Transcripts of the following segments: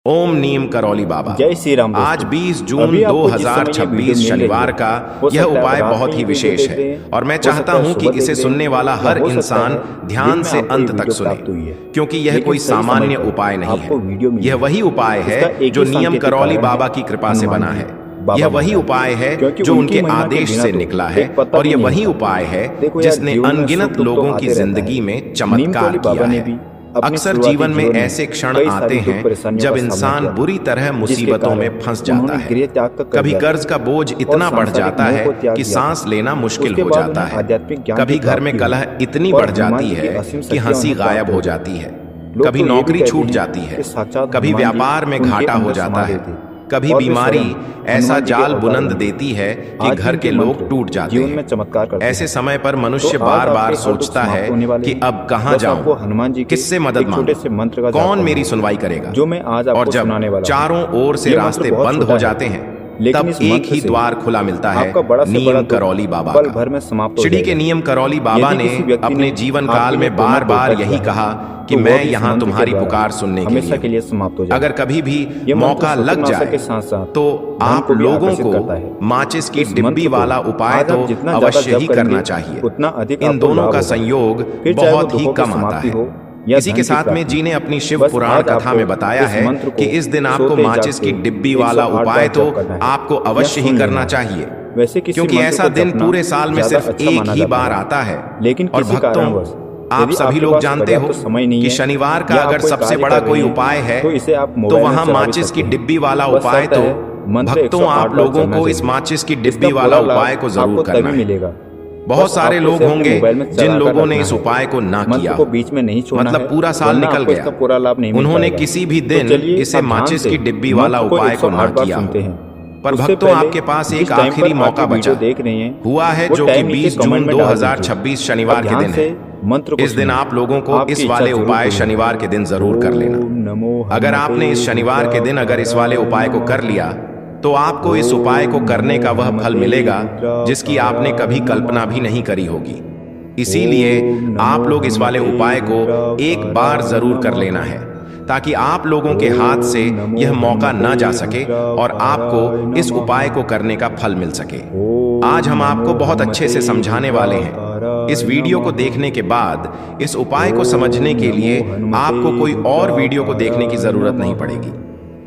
ओम नीम करौली बाबा। जय श्री राम। आज 20 जून 2026 शनिवार का यह उपाय बहुत ही विशेष है और मैं चाहता हूं कि इसे सुनने वाला हर इंसान ध्यान से अंत तक सुने, क्योंकि यह कोई सामान्य उपाय नहीं है। यह वही उपाय है जो नीम करौली बाबा की कृपा से बना है। यह वही उपाय है जो उनके आदेश से निकला है और यह वही उपाय है जिसने अनगिनत लोगों की जिंदगी में चमत्कार किया है। अक्सर जीवन में ऐसे क्षण आते हैं जब इंसान बुरी तरह मुसीबतों में फंस जाता है। कभी कर्ज का बोझ इतना बढ़ जाता है कि सांस लेना मुश्किल हो जाता है। कभी घर में कलह इतनी बढ़ जाती है कि हंसी गायब हो जाती है। कभी नौकरी छूट जाती है, कभी व्यापार में घाटा हो जाता है, कभी बीमारी ऐसा जाल बुलंद देती है कि घर के लोग टूट जाते हैं। ऐसे समय पर मनुष्य बार बार सोचता है कि अब कहां जाऊं, किससे मदद मांगूं, कौन मेरी सुनवाई करेगा। और जब चारों ओर से रास्ते बंद हो जाते हैं तब एक ही द्वार खुला मिलता है, नीम करौली बाबा का। शिरडी के नीम करौली बाबा ने अपने जीवन काल में बार बार यही कहा कि मैं यहाँ तुम्हारी पुकार सुनने के लिए समाप्त हो जाए। अगर कभी भी मौका लग जाए तो आप लोगों को माचिस की डिब्बी वाला उपाय तो अवश्य ही करना चाहिए। इन दोनों का संयोग बहुत ही कम आता है। इसी के साथ में जी ने अपनी शिव पुराण कथा में बताया है कि इस दिन आपको माचिस की डिब्बी वाला उपाय तो आपको अवश्य ही करना चाहिए, क्योंकि ऐसा दिन पूरे साल में सिर्फ एक ही बार आता है। और भक्तों, आप सभी लोग जानते हो कि शनिवार का अगर सबसे बड़ा कोई उपाय है तो वहाँ माचिस की डिब्बी वाला उपाय तो भक्तों आप लोगों को इस माचिस की डिब्बी वाला उपाय को जरूर करना है। बहुत सारे लोग होंगे जिन लोगों ने इस उपाय को ना किया, मतलब पूरा साल निकल गया, उन्होंने किसी भी दिन इसे माचिस की डिब्बी वाला उपाय को ना किया। पर भक्तों, आपके पास एक आखिरी मौका बचा हुआ है जो कि 20 जून 2026 शनिवार के दिन है। इस दिन आप लोगों को इस वाले उपाय शनिवार के दिन जरूर कर लेना। अगर आपने इस शनिवार के दिन अगर इस वाले उपाय को कर लिया तो आपको इस उपाय को करने का वह फल मिलेगा जिसकी आपने कभी कल्पना भी नहीं करी होगी। इसीलिए आप लोग इस वाले उपाय को एक बार जरूर कर लेना है, ताकि आप लोगों के हाथ से यह मौका न जा सके और आपको इस उपाय को करने का फल मिल सके। आज हम आपको बहुत अच्छे से समझाने वाले हैं। इस वीडियो को देखने के बाद इस उपाय को समझने के लिए आपको कोई और वीडियो को देखने की जरूरत नहीं पड़ेगी।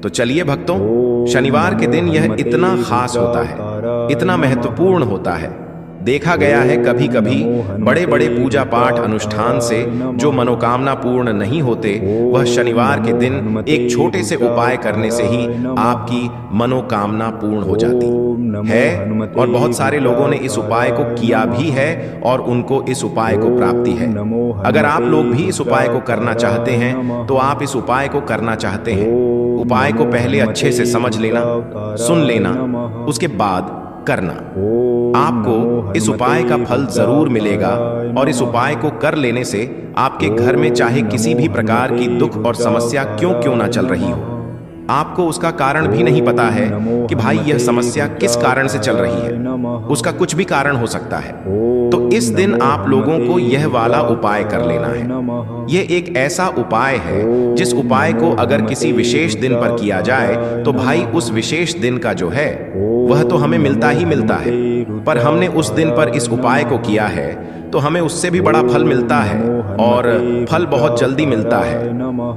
तो चलिए भक्तों, शनिवार के दिन यह इतना खास होता है, इतना महत्वपूर्ण होता है। देखा गया है कभी कभी बड़े बड़े पूजा पाठ अनुष्ठान से जो मनोकामना पूर्ण नहीं होते, वह शनिवार के दिन एक छोटे से उपाय करने से ही आपकी मनोकामना पूर्ण हो जाती है। और बहुत सारे लोगों ने इस उपाय को किया भी है और उनको इस उपाय को प्राप्ति है। अगर आप लोग भी इस उपाय को करना चाहते हैं तो आप इस उपाय को करना चाहते हैं, उपाय को पहले अच्छे से समझ लेना, सुन लेना, उसके बाद करना। आपको इस उपाय का फल जरूर मिलेगा और इस उपाय को कर लेने से आपके घर में चाहे किसी भी प्रकार की दुख और समस्या क्यों ना चल रही हो, आपको उसका कारण भी नहीं पता है कि भाई यह समस्या किस कारण से चल रही है, उसका कुछ भी कारण हो सकता है, तो इस दिन आप लोगों को यह वाला उपाय कर लेना है। यह एक ऐसा उपाय है जिस उपाय को अगर किसी विशेष दिन पर किया जाए तो भाई उस विशेष दिन का जो है वह तो हमें मिलता ही मिलता है, पर हमने उस दिन पर इस उपाय को किया है तो हमें उससे भी बड़ा फल मिलता है और फल बहुत जल्दी मिलता है,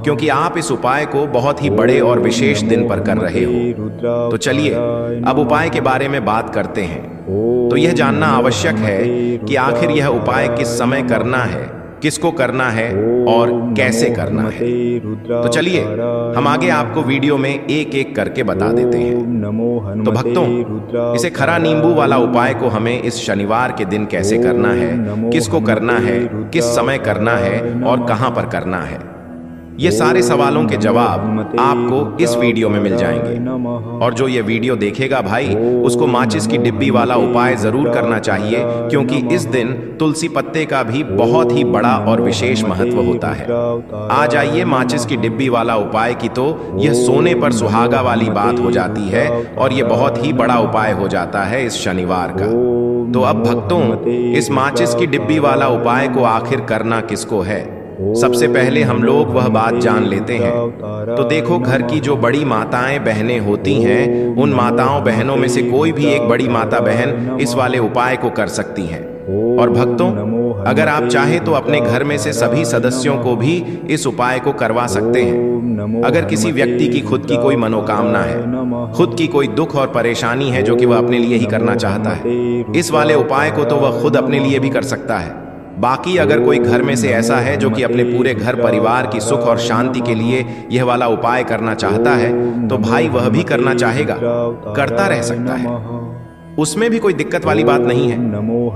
क्योंकि आप इस उपाय को बहुत ही बड़े और विशेष दिन पर कर रहे हो। तो चलिए अब उपाय के बारे में बात करते हैं। तो यह जानना आवश्यक है कि आखिर यह उपाय किस समय करना है, किसको करना है और कैसे करना है। तो चलिए हम आगे आपको वीडियो में एक एक करके बता देते हैं। तो भक्तों, इसे खरा नींबू वाला उपाय को हमें इस शनिवार के दिन कैसे करना है, किसको करना है, किस समय करना है और कहां पर करना है, ये सारे सवालों के जवाब आपको इस वीडियो में मिल जाएंगे। और जो ये वीडियो देखेगा भाई, उसको माचिस की डिब्बी वाला उपाय जरूर करना चाहिए, क्योंकि इस दिन तुलसी पत्ते का भी बहुत ही बड़ा और विशेष महत्व होता है। आ जाइए माचिस की डिब्बी वाला उपाय की तो यह सोने पर सुहागा वाली बात हो जाती है और ये बहुत ही बड़ा उपाय हो जाता है इस शनिवार का। तो अब भक्तों, इस माचिस की डिब्बी वाला उपाय को आखिर करना किसको है, सबसे पहले हम लोग वह बात जान लेते हैं। तो देखो, घर की जो बड़ी माताएं बहनें होती हैं, उन माताओं बहनों में से कोई भी एक बड़ी माता बहन इस वाले उपाय को कर सकती हैं। और भक्तों, अगर आप चाहे तो अपने घर में से सभी सदस्यों को भी इस उपाय को करवा सकते हैं। अगर किसी व्यक्ति की खुद की कोई मनोकामना है, खुद की कोई दुख और परेशानी है जो कि वह अपने लिए ही करना चाहता है, इस वाले उपाय को तो वह खुद अपने लिए भी कर सकता है। बाकी अगर कोई घर में से ऐसा है जो कि अपने पूरे घर परिवार की सुख और शांति के लिए यह वाला उपाय करना चाहता है, तो भाई वह भी करना चाहेगा, करता रह सकता है, उसमें भी कोई दिक्कत वाली बात नहीं है।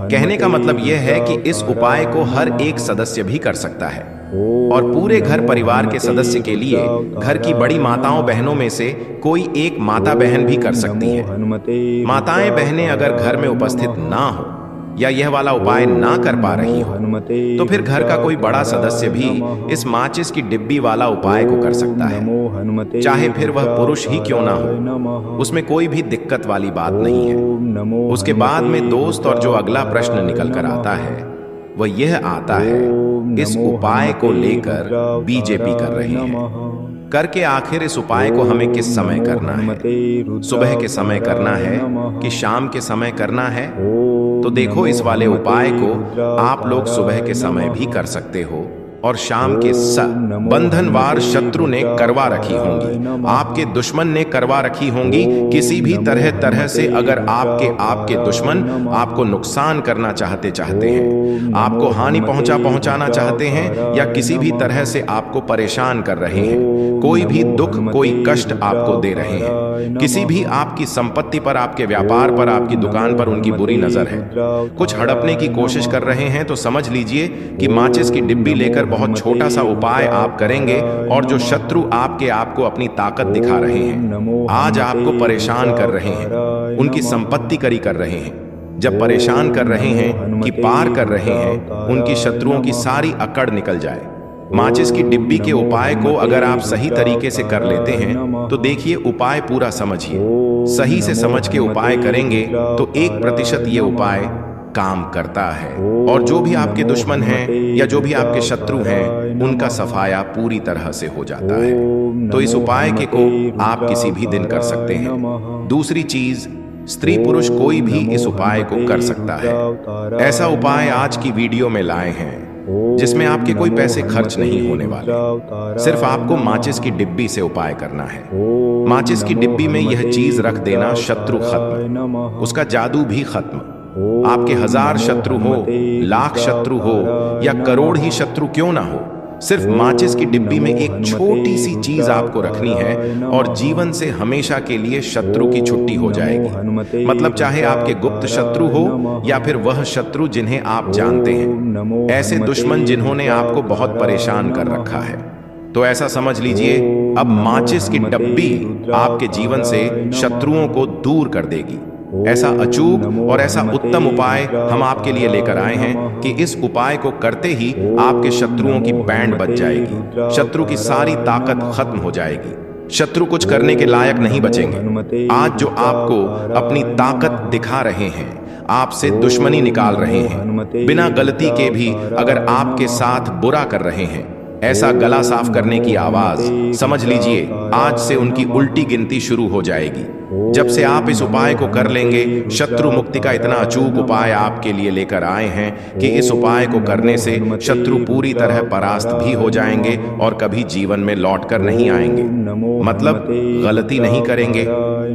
कहने का मतलब यह है कि इस उपाय को हर एक सदस्य भी कर सकता है, और पूरे घर परिवार के सदस्य के लिए घर की बड़ी माताओं बहनों में से कोई एक माता बहन भी कर सकती है। माताएं बहनें अगर घर में उपस्थित ना हो या यह वाला उपाय ना कर पा रही हो, तो फिर घर का कोई बड़ा सदस्य भी इस माचिस की डिब्बी वाला उपाय को कर सकता है, चाहे फिर वह पुरुष ही क्यों ना हो, उसमें कोई भी दिक्कत वाली बात नहीं है। उसके बाद में दोस्त और जो अगला प्रश्न निकल कर आता है वह यह आता है, इस उपाय को लेकर बीजेपी कर रही है, करके आखिर इस उपाय को हमें किस समय करना है? सुबह के समय करना है कि शाम के समय करना है? तो देखो, इस वाले उपाय को आप लोग सुबह के समय भी कर सकते हो, और शाम के बंधनवार शत्रु ने करवा रखी होंगी, आपके दुश्मन ने करवा रखी होंगी, किसी भी तरह से अगर आपके दुश्मन आपको नुकसान करना चाहते हैं, आपको हानि पहुंचाना चाहते हैं, या किसी भी तरह से आपको परेशान कर रहे हैं, कोई भी दुख कोई कष्ट आपको दे रहे हैं, किसी भी आपकी संपत्ति पर, आपके व्यापार पर, आपकी दुकान पर उनकी बुरी नजर है, कुछ हड़पने की कोशिश कर रहे हैं, तो समझ लीजिए कि माचिस की डिब्बी लेकर बहुत छोटा सा उपाय आप करेंगे, और जो शत्रु आपको अपनी ताकत दिखा रहे हैं, आज आपको परेशान कर रहे हैं, उनकी संपत्ति करी कर रहे हैं, जब परेशान कर रहे हैं कि पार कर रहे हैं, उनकी शत्रुओं की सारी अकड़ निकल जाए। माचिस की डिब्बी के उपाय को अगर आप सही तरीके से कर लेते हैं, तो देखिए, उपाय पूरा समझिए, सही से समझ के उपाय करेंगे तो 1% ये उपाय काम करता है, और जो भी आपके दुश्मन हैं या जो भी आपके शत्रु हैं, उनका सफाया पूरी तरह से हो जाता है। तो इस उपाय के को आप किसी भी दिन कर सकते हैं। दूसरी चीज, स्त्री पुरुष कोई भी इस उपाय को कर सकता है। ऐसा उपाय आज की वीडियो में लाए हैं जिसमें आपके कोई पैसे खर्च नहीं होने वाले, सिर्फ आपको माचिस की डिब्बी से उपाय करना है। माचिस की डिब्बी में यह चीज रख देना, शत्रु खत्म, उसका जादू भी खत्म। आपके 1000 शत्रु हो, लाख शत्रु हो, या करोड़ ही शत्रु क्यों ना हो, सिर्फ माचिस की डिब्बी में एक छोटी सी चीज आपको रखनी है, और जीवन से हमेशा के लिए शत्रु की छुट्टी हो जाएगी। मतलब चाहे आपके गुप्त शत्रु हो या फिर वह शत्रु जिन्हें आप जानते हैं, ऐसे दुश्मन जिन्होंने आपको बहुत परेशान कर रखा है, तो ऐसा समझ लीजिए, अब माचिस की डिब्बी आपके जीवन से शत्रुओं को दूर कर देगी। ऐसा अचूक और ऐसा उत्तम उपाय हम आपके लिए लेकर आए हैं कि इस उपाय को करते ही आपके शत्रुओं की बैंड बच जाएगी, शत्रु की सारी ताकत खत्म हो जाएगी, शत्रु कुछ करने के लायक नहीं बचेंगे। आज जो आपको अपनी ताकत दिखा रहे हैं, आपसे दुश्मनी निकाल रहे हैं, बिना गलती के भी अगर आपके साथ बुरा कर रहे हैं, ऐसा गला साफ करने की आवाज, समझ लीजिए आज से उनकी उल्टी गिनती शुरू हो जाएगी। जब से आप इस उपाय को कर लेंगे, शत्रु मुक्ति का इतना अचूक उपाय आपके लिए लेकर आए हैं कि इस उपाय को करने से शत्रु पूरी तरह परास्त भी हो जाएंगे और कभी जीवन में लौट कर नहीं आएंगे। मतलब गलती नहीं करेंगे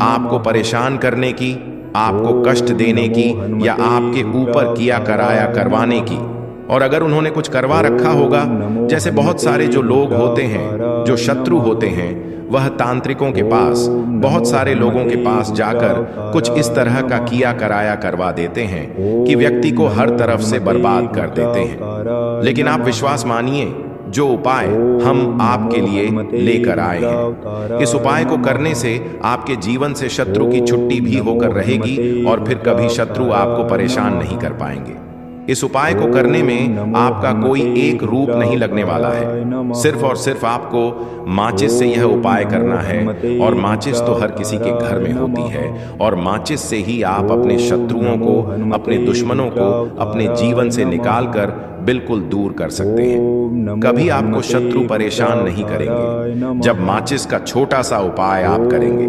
आपको परेशान करने की, आपको कष्ट देने की, या आपके ऊपर किया कराया करवाने की। और अगर उन्होंने कुछ करवा रखा होगा, जैसे बहुत सारे जो लोग होते हैं, जो शत्रु होते हैं, वह तांत्रिकों के पास, बहुत सारे लोगों के पास जाकर कुछ इस तरह का किया कराया करवा देते हैं कि व्यक्ति को हर तरफ से बर्बाद कर देते हैं। लेकिन आप विश्वास मानिए, जो उपाय हम आपके लिए लेकर आए हैं, इस उपाय को करने से आपके जीवन से शत्रु की छुट्टी भी होकर रहेगी, और फिर कभी शत्रु आपको परेशान नहीं कर पाएंगे। इस उपाय को करने में आपका कोई एक रूप नहीं लगने वाला है। सिर्फ और सिर्फ आपको माचिस से यह उपाय करना है, और माचिस तो हर किसी के घर में होती है, और माचिस से ही आप अपने शत्रुओं को, अपने दुश्मनों को अपने जीवन से निकालकर बिल्कुल दूर कर सकते हैं। कभी आपको शत्रु परेशान नहीं करेंगे जब माचिस का छोटा सा उपाय आप करेंगे।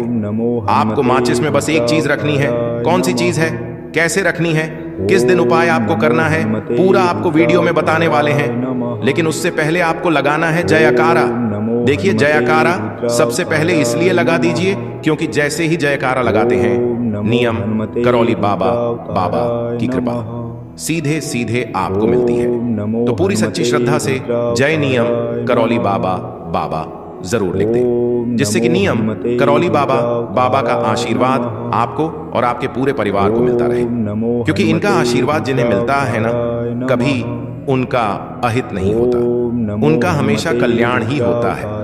आपको माचिस में बस एक चीज रखनी है। कौन सी चीज है, कैसे रखनी है, किस दिन उपाय आपको करना है, पूरा आपको वीडियो में बताने वाले हैं। लेकिन उससे पहले आपको लगाना है जयकारा। देखिए, जयकारा सबसे पहले इसलिए लगा दीजिए क्योंकि जैसे ही जयकारा लगाते हैं, नियम करौली बाबा की कृपा सीधे सीधे आपको मिलती है। तो पूरी सच्ची श्रद्धा से जय नियम करौली बाबा जरूर लिख दें, जिससे कि नियम करौली बाबा का आशीर्वाद आपको और आपके पूरे परिवार को मिलता रहे। क्योंकि इनका आशीर्वाद जिन्हें मिलता है ना, कभी उनका अहित नहीं होता, उनका हमेशा कल्याण ही होता है।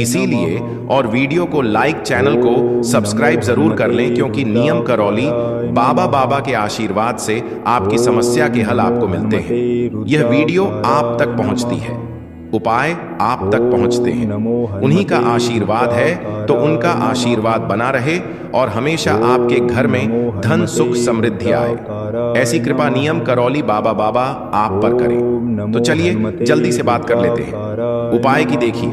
इसीलिए और वीडियो को लाइक, चैनल को सब्सक्राइब जरूर कर लें, क्योंकि नियम करौली बाबा के आशीर्वाद से आपकी समस्या के हल आपको मिलते हैं। यह वीडियो आप तक पहुंचती है, उपाय आप तक पहुंचते हैं, उन्हीं का आशीर्वाद है। तो उनका आशीर्वाद बना रहे और हमेशा आपके घर में धन सुख समृद्धि आए। ऐसी कृपा नियम करौली बाबा आप पर करें। तो चलिए जल्दी से बात कर लेते हैं उपाय की। देखिए,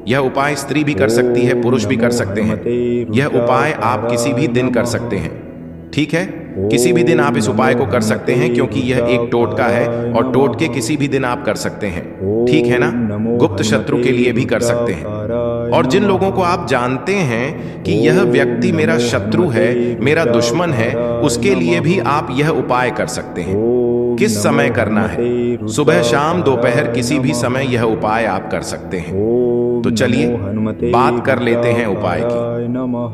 यह उपाय स्त्री भी कर सकती है, पुरुष भी कर सकते हैं। यह उपाय आप किसी भी दिन कर सकते हैं, ठीक है। किसी भी दिन आप इस उपाय को कर सकते हैं, क्योंकि यह एक टोटका है और टोटके किसी भी दिन आप कर सकते हैं, ठीक है ना। गुप्त शत्रु के लिए भी कर सकते हैं, और जिन लोगों को आप जानते हैं कि यह व्यक्ति मेरा शत्रु है, मेरा दुश्मन है, उसके लिए भी आप यह उपाय कर सकते हैं। किस समय करना है? सुबह, शाम, दोपहर, किसी भी समय यह उपाय आप कर सकते हैं। तो चलिए बात कर लेते हैं उपाय की।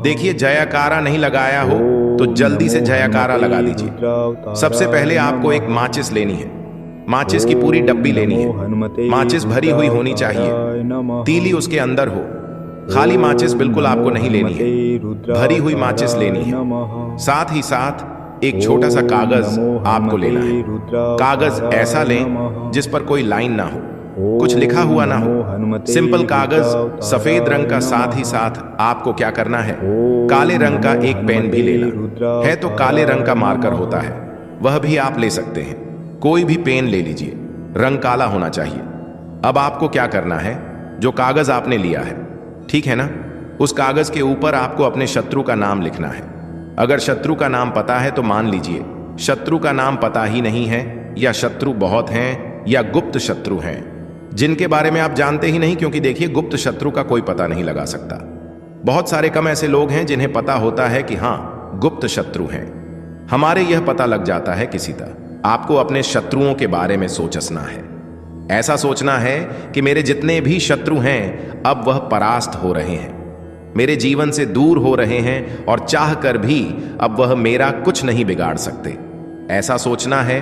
देखिए, जयकारा नहीं लगाया हो तो जल्दी से जयकारा लगा दीजिए। सबसे पहले आपको एक माचिस लेनी है, माचिस की पूरी डब्बी लेनी है। माचिस भरी हुई होनी चाहिए, तीली उसके अंदर हो। खाली माचिस बिल्कुल आपको नहीं लेनी है, भरी हुई माचिस लेनी है। साथ ही साथ एक छोटा सा कागज आपको लेना है। कागज ऐसा लें जिस पर कोई लाइन ना हो, कुछ लिखा हुआ ना हो, सिंपल कागज सफेद रंग का। साथ ही साथ आपको क्या करना है, काले रंग का एक पेन भी लेना है। तो काले रंग का मार्कर होता है, वह भी आप ले सकते हैं। कोई भी पेन ले लीजिए, रंग काला होना चाहिए। अब आपको क्या करना है, जो कागज आपने लिया है, ठीक है ना, उस कागज के ऊपर आपको अपने शत्रु का नाम लिखना है। अगर शत्रु का नाम पता है तो मान लीजिए, शत्रु का नाम पता ही नहीं है, या शत्रु बहुत हैं, या गुप्त शत्रु हैं जिनके बारे में आप जानते ही नहीं। क्योंकि देखिए, गुप्त शत्रु का कोई पता नहीं लगा सकता। बहुत सारे कम ऐसे लोग हैं जिन्हें पता होता है कि हाँ, गुप्त शत्रु हैं। हमारे यह पता लग जाता है किसी तरह। आपको अपने शत्रुओं के बारे में सोचना है, ऐसा सोचना है कि मेरे जितने भी शत्रु हैं अब वह परास्त हो रहे हैं, मेरे जीवन से दूर हो रहे हैं, और चाह कर भी अब वह मेरा कुछ नहीं बिगाड़ सकते। ऐसा सोचना है,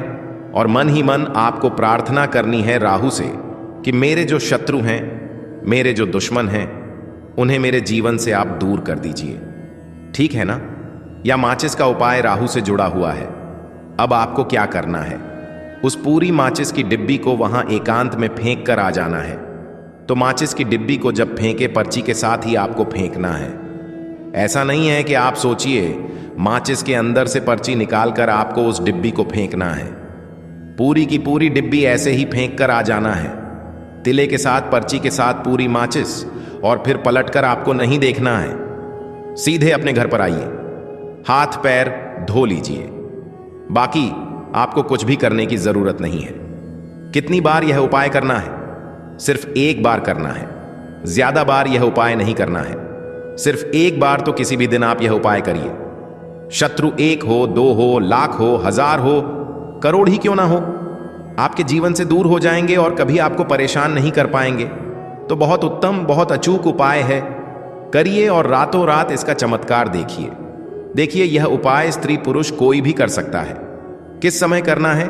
और मन ही मन आपको प्रार्थना करनी है राहु से कि मेरे जो शत्रु हैं, मेरे जो दुश्मन हैं, उन्हें मेरे जीवन से आप दूर कर दीजिए, ठीक है ना। या माचिस का उपाय राहु से जुड़ा हुआ है। अब आपको क्या करना है, उस पूरी माचिस की डिब्बी को वहां एकांत में फेंक कर आ जाना है। तो माचिस की डिब्बी को जब फेंके, पर्ची के साथ ही आपको फेंकना है। ऐसा नहीं है कि आप सोचिए माचिस के अंदर से पर्ची निकालकर आपको उस डिब्बी को फेंकना है। पूरी की पूरी डिब्बी ऐसे ही फेंक कर आ जाना है, तिले के साथ, पर्ची के साथ पूरी माचिस, और फिर पलटकर आपको नहीं देखना है। सीधे अपने घर पर आइए, हाथ पैर धो लीजिए। बाकी आपको कुछ भी करने की जरूरत नहीं है। कितनी बार यह उपाय करना है? सिर्फ एक बार करना है, ज्यादा बार यह उपाय नहीं करना है। सिर्फ एक बार तो किसी भी दिन आप यह उपाय करिए। शत्रु 1 हो, 2 हो, लाख हो, 1000 हो, करोड़ ही क्यों ना हो, आपके जीवन से दूर हो जाएंगे और कभी आपको परेशान नहीं कर पाएंगे। तो बहुत उत्तम, बहुत अचूक उपाय है, करिए और रातों रात इसका चमत्कार देखिए। देखिए, यह उपाय स्त्री पुरुष कोई भी कर सकता है। किस समय करना है?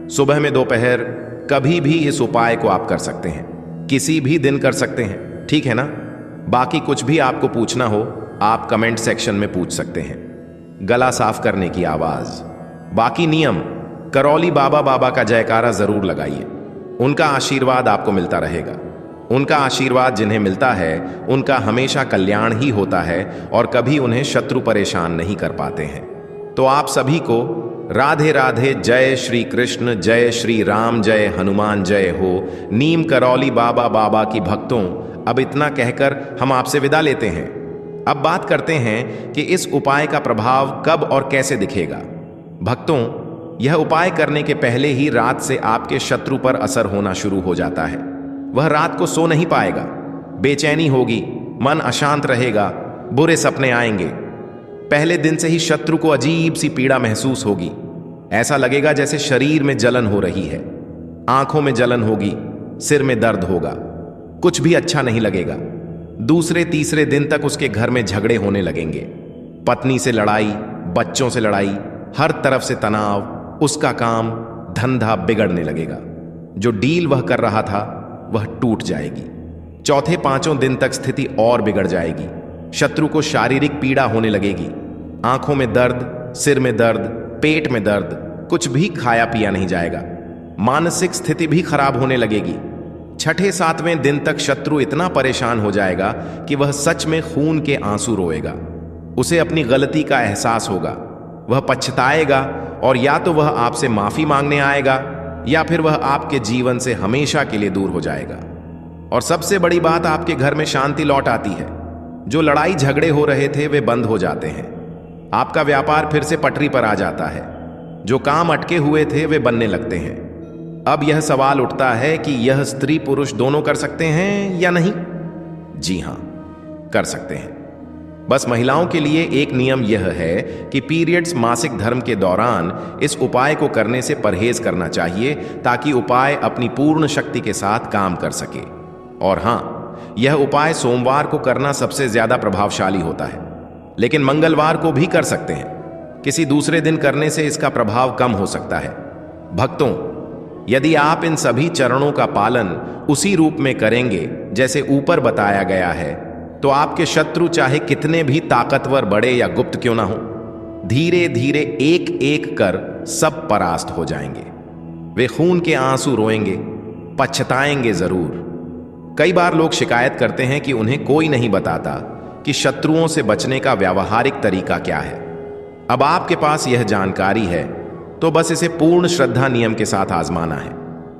सुबह में, दोपहर, कभी भी इस उपाय को आप कर सकते हैं, किसी भी दिन कर सकते हैं, ठीक है ना। बाकी कुछ भी आपको पूछना हो आप कमेंट सेक्शन में पूछ सकते हैं। गला साफ करने की आवाज, बाकी नियम करौली बाबा बाबा का जयकारा जरूर लगाइए। उनका आशीर्वाद आपको मिलता रहेगा। उनका आशीर्वाद जिन्हें मिलता है उनका हमेशा कल्याण ही होता है और कभी उन्हें शत्रु परेशान नहीं कर पाते हैं। तो आप सभी को राधे राधे, जय श्री कृष्ण, जय श्री राम, जय हनुमान जय हो। नीम करौली बाबा बाबा की भक्तों, अब इतना कहकर हम आपसे विदा लेते हैं। अब बात करते हैं कि इस उपाय का प्रभाव कब और कैसे दिखेगा। भक्तों, यह उपाय करने के पहले ही रात से आपके शत्रु पर असर होना शुरू हो जाता है। वह रात को सो नहीं पाएगा, बेचैनी होगी, मन अशांत रहेगा, बुरे सपने आएंगे। पहले दिन से ही शत्रु को अजीब सी पीड़ा महसूस होगी। ऐसा लगेगा जैसे शरीर में जलन हो रही है, आंखों में जलन होगी, सिर में दर्द होगा, कुछ भी अच्छा नहीं लगेगा। दूसरे तीसरे दिन तक उसके घर में झगड़े होने लगेंगे। पत्नी से लड़ाई, बच्चों से लड़ाई, हर तरफ से तनाव, उसका काम धंधा बिगड़ने लगेगा। जो डील वह कर रहा था वह टूट जाएगी। चौथे पांचों दिन तक स्थिति और बिगड़ जाएगी। शत्रु को शारीरिक पीड़ा होने लगेगी, आंखों में दर्द, सिर में दर्द, पेट में दर्द, कुछ भी खाया पिया नहीं जाएगा। मानसिक स्थिति भी खराब होने लगेगी। छठे सातवें दिन तक शत्रु इतना परेशान हो जाएगा कि वह सच में खून के आंसू रोएगा। उसे अपनी गलती का एहसास होगा, वह पछताएगा और या तो वह आपसे माफी मांगने आएगा या फिर वह आपके जीवन से हमेशा के लिए दूर हो जाएगा। और सबसे बड़ी बात, आपके घर में शांति लौट आती है। जो लड़ाई झगड़े हो रहे थे वे बंद हो जाते हैं। आपका व्यापार फिर से पटरी पर आ जाता है। जो काम अटके हुए थे वे बनने लगते हैं। अब यह सवाल उठता है कि यह स्त्री पुरुष दोनों कर सकते हैं या नहीं? जी हां, कर सकते हैं। बस महिलाओं के लिए एक नियम यह है कि पीरियड्स, मासिक धर्म के दौरान इस उपाय को करने से परहेज करना चाहिए ताकि उपाय अपनी पूर्ण शक्ति के साथ काम कर सके। और हां, यह उपाय सोमवार को करना सबसे ज्यादा प्रभावशाली होता है, लेकिन मंगलवार को भी कर सकते हैं। किसी दूसरे दिन करने से इसका प्रभाव कम हो सकता है। भक्तों, यदि आप इन सभी चरणों का पालन उसी रूप में करेंगे जैसे ऊपर बताया गया है, तो आपके शत्रु चाहे कितने भी ताकतवर, बड़े या गुप्त क्यों ना हो, धीरे धीरे एक एक कर सब परास्त हो जाएंगे। वे खून के आंसू रोएंगे, पछताएंगे जरूर। कई बार लोग शिकायत करते हैं कि उन्हें कोई नहीं बताता कि शत्रुओं से बचने का व्यावहारिक तरीका क्या है। अब आपके पास यह जानकारी है तो बस इसे पूर्ण श्रद्धा नियम के साथ आजमाना है।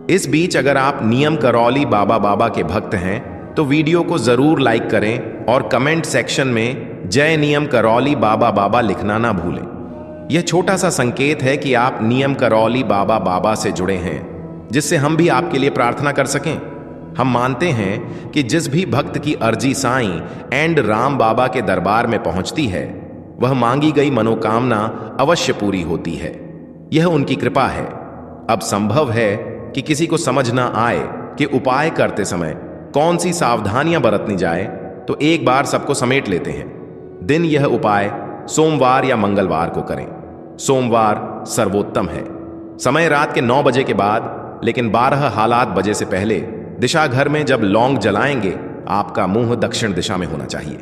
इस बीच अगर आप नीम करौली बाबा बाबा के भक्त हैं तो वीडियो को जरूर लाइक करें और कमेंट सेक्शन में जय नीम करौली बाबा बाबा लिखना ना भूलें। यह छोटा सा संकेत है कि आप नीम करौली बाबा बाबा से जुड़े हैं, जिससे हम भी आपके लिए प्रार्थना कर सकें। हम मानते हैं कि जिस भी भक्त की अर्जी साईं एंड राम बाबा के दरबार में पहुंचती है, वह मांगी गई मनोकामना अवश्य पूरी होती है। यह उनकी कृपा है। अब संभव है कि किसी को समझ ना आए कि उपाय करते समय कौन सी सावधानियां बरतनी जाए, तो एक बार सबको समेट लेते हैं। दिन यह उपाय सोमवार या मंगलवार को करें। सोमवार सर्वोत्तम है। समय रात के 9 बजे के बाद, लेकिन 12 हालात बजे से पहले दिशा घर में जब लौंग जलाएंगे, आपका मुंह दक्षिण दिशा में होना चाहिए।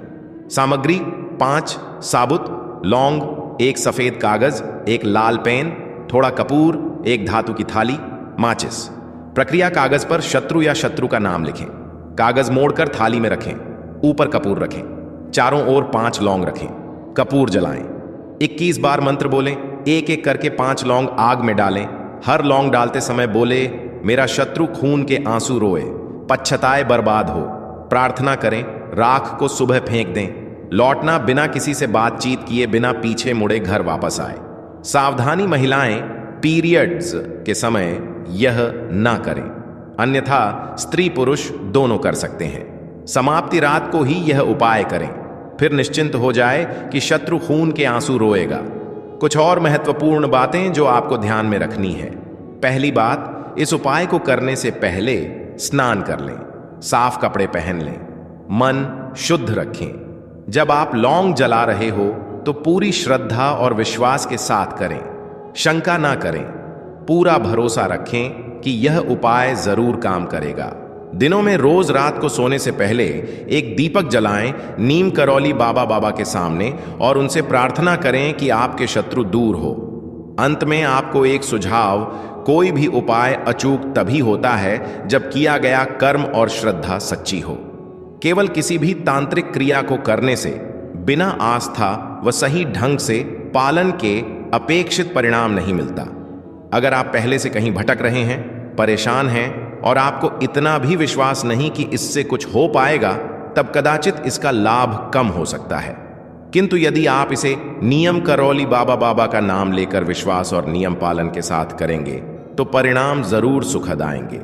सामग्री 5 साबुत लौंग, 1 सफेद कागज, 1 लाल पेन, थोड़ा कपूर, 1 धातु की थाली, माचिस। प्रक्रिया, कागज पर शत्रु या शत्रु का नाम लिखें, कागज मोड़कर थाली में रखें, ऊपर कपूर रखें, चारों ओर 5 लौंग रखें, कपूर जलाएं, 21 बार मंत्र बोलें, एक एक करके 5 लौंग आग में डालें। हर लौंग डालते समय बोले, मेरा शत्रु खून के आंसू रोए, पछताए, बर्बाद हो। प्रार्थना करें, राख को सुबह फेंक दें। लौटना, बिना किसी से बातचीत किए, बिना पीछे मुड़े घर वापस आए। सावधानी, महिलाएं पीरियड्स के समय यह ना करें, अन्यथा स्त्री पुरुष दोनों कर सकते हैं। समाप्ति रात को ही यह उपाय करें, फिर निश्चिंत हो जाए कि शत्रु खून के आंसू रोएगा। कुछ और महत्वपूर्ण बातें जो आपको ध्यान में रखनी है। पहली बात, इस उपाय को करने से पहले स्नान कर लें, साफ कपड़े पहन लें, मन शुद्ध रखें। जब आप लौंग जला रहे हो तो पूरी श्रद्धा और विश्वास के साथ करें, शंका ना करें, पूरा भरोसा रखें कि यह उपाय जरूर काम करेगा। दिनों में रोज रात को सोने से पहले एक दीपक जलाएं नीम करौली बाबा बाबा के सामने और उनसे प्रार्थना करें कि आपके शत्रु दूर हो। अंत में आपको एक सुझाव, कोई भी उपाय अचूक तभी होता है जब किया गया कर्म और श्रद्धा सच्ची हो। केवल किसी भी तांत्रिक क्रिया को करने से बिना आस्था व सही ढंग से पालन के अपेक्षित परिणाम नहीं मिलता। अगर आप पहले से कहीं भटक रहे हैं, परेशान हैं और आपको इतना भी विश्वास नहीं कि इससे कुछ हो पाएगा, तब कदाचित इसका लाभ कम हो सकता है। किंतु यदि आप इसे नियम करौली बाबा का नाम लेकर विश्वास और नियम पालन के साथ करेंगे तो परिणाम जरूर सुखद आएंगे।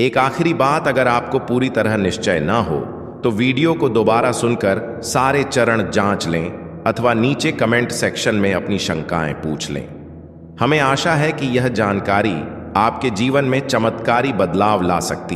एक आखिरी बात, अगर आपको पूरी तरह निश्चय ना हो तो वीडियो को दोबारा सुनकर सारे चरण जांच लें अथवा नीचे कमेंट सेक्शन में अपनी शंकाएं पूछ लें। हमें आशा है कि यह जानकारी आपके जीवन में चमत्कारी बदलाव ला सकती